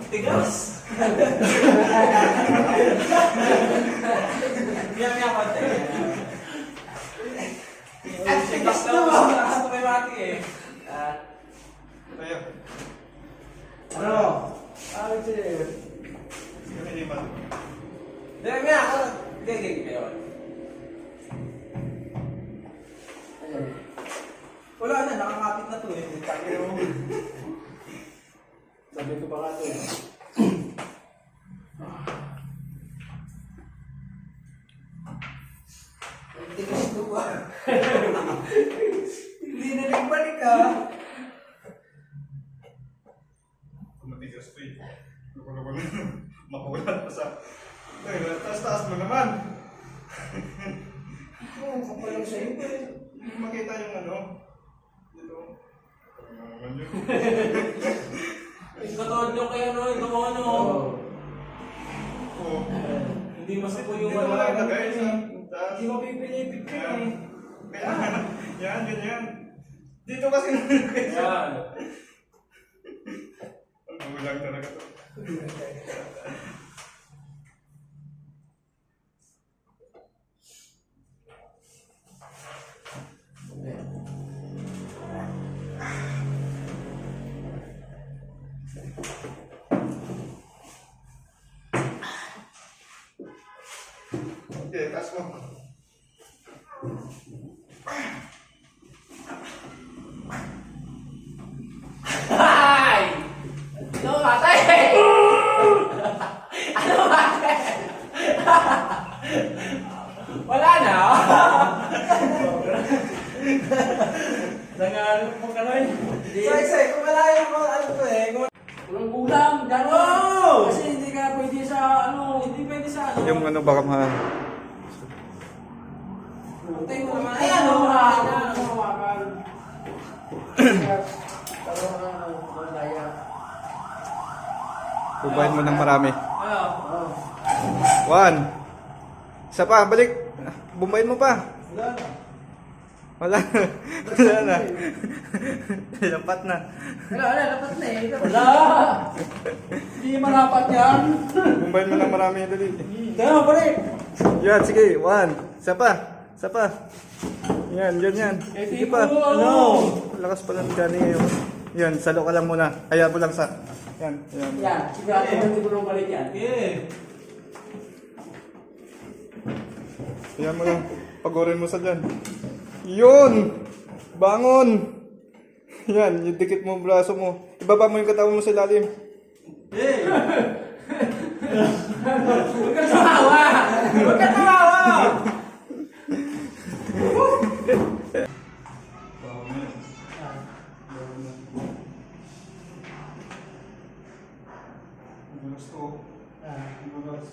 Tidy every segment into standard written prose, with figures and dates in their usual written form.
Tigas! Miyak-miyak konti. At tigas naman! Ito may mati eh. Tayo. Ano? Ano siya eh? Hindi ba? Miyak-miyak! Hindi. Wala na, nakakapit na to eh. Sabi ko pa nga to eh. Tigas ito ba? Hindi na nagbalik ah. Matigas to eh. Makulat pa sa... Taas-taas mo naman. Oo, kapalang sa'yo eh. Hindi makita yung ano. Dito. Naman yun. Katawad nyo kaya ito ano. Oo. Hindi masapo yung Dito wala yung lagay sa... Hindi mo pipilipit ka eh. Kaya, yan, ganyan. Dito kasi nalagay sa... Yan. Ang gulang talaga to. Okay, taas mo. Ay! Ano matay? Ano matay? Wala na. Nangangalap mo ka rin. Say, kung malayo mo ano to eh. Walang kulang. Dano! Kasi hindi ka pwede sa ano. Hindi pwede sa ano. Yung ano baka mahal. Putay mo naman. Ayan o. Hawakan. Bubayin mo ng marami. Ano? One. Isa pa, balik. Bumayin mo pa. Wala. Wala na. Lapat na. Wala, dapat na eh. Wala! Hindi marapat yan. Bumayin mo ng marami. Dali. Kaya balik. Yan, sige. One. Isa pa. Isa pa. Yan, yan. Sige pa. Ano? Lakas pa lang gani ngayon. Yan, salo ka lang muna. Kaya mo lang sa... Yan, yan. Yan. Sigurado hindi ko nung balik yan. Yan mo lang. Pagurin mo sa dyan. Yun! Bangon! Yan, yung dikit mo ang braso mo. Ibaba mo yung katawan mo sa ilalim. Huwag ka tumawa! Huwag ka tumawa! Gusto. Gusto.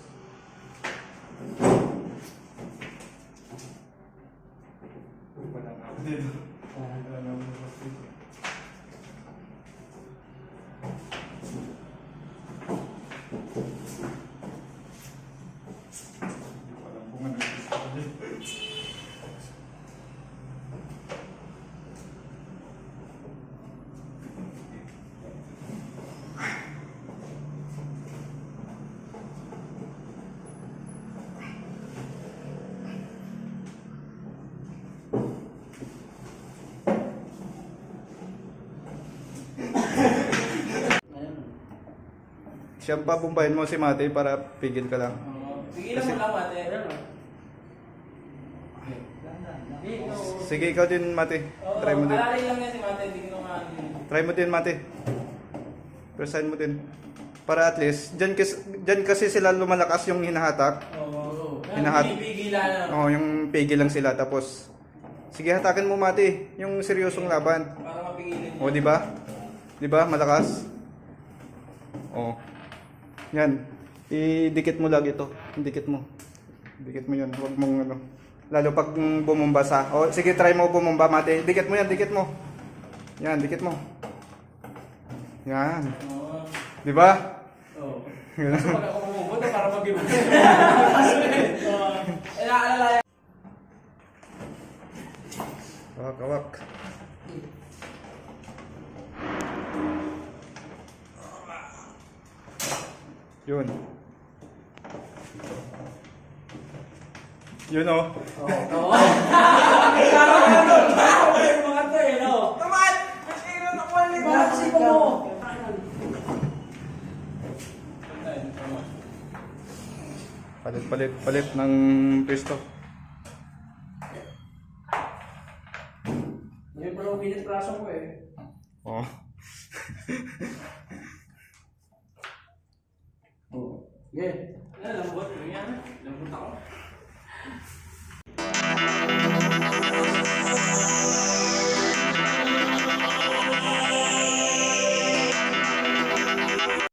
Siya pa bumbahin mo si Mate para pigil ka lang. Pigilan mo lang, ate. Sige, ikaw din, Mate. Try mo din. Alalay lang yan si Mate. Hindi ko nga. Try mo din, Mate. Presign mo din. Para at least, dyan kasi sila lumalakas yung hinahatak. Oo. Hinahat. Pinipigilan na. Oo, yung pigil lang sila. Tapos, Sige, hatakin mo, Mati. Yung seryosong laban. Para mapigilin. O, di ba? Di ba? Malakas. O. Yan. Idikit mo lagi ito. Idikit mo. Dikit mo yun. Huwag mong ano. Lalo pag bumomba sa. O, sige, try mo bumomba, Mati. Dikit mo yan, dikit mo. Yan, dikit mo. Yan. Oo. Di ba? Oo. Kasi pag ako bumubuto, para mag-iwan. Inaalala yan. Kawak, kawak. Yun. Yun o. Oo. Parang ano, yung mga to eh, no? Naman! Kasi yun ako ulit. Bakit kasi mo? Palit ng pisto. May pala umilit braso ko eh. Oh. Yeah. Lambot. Lambot ako.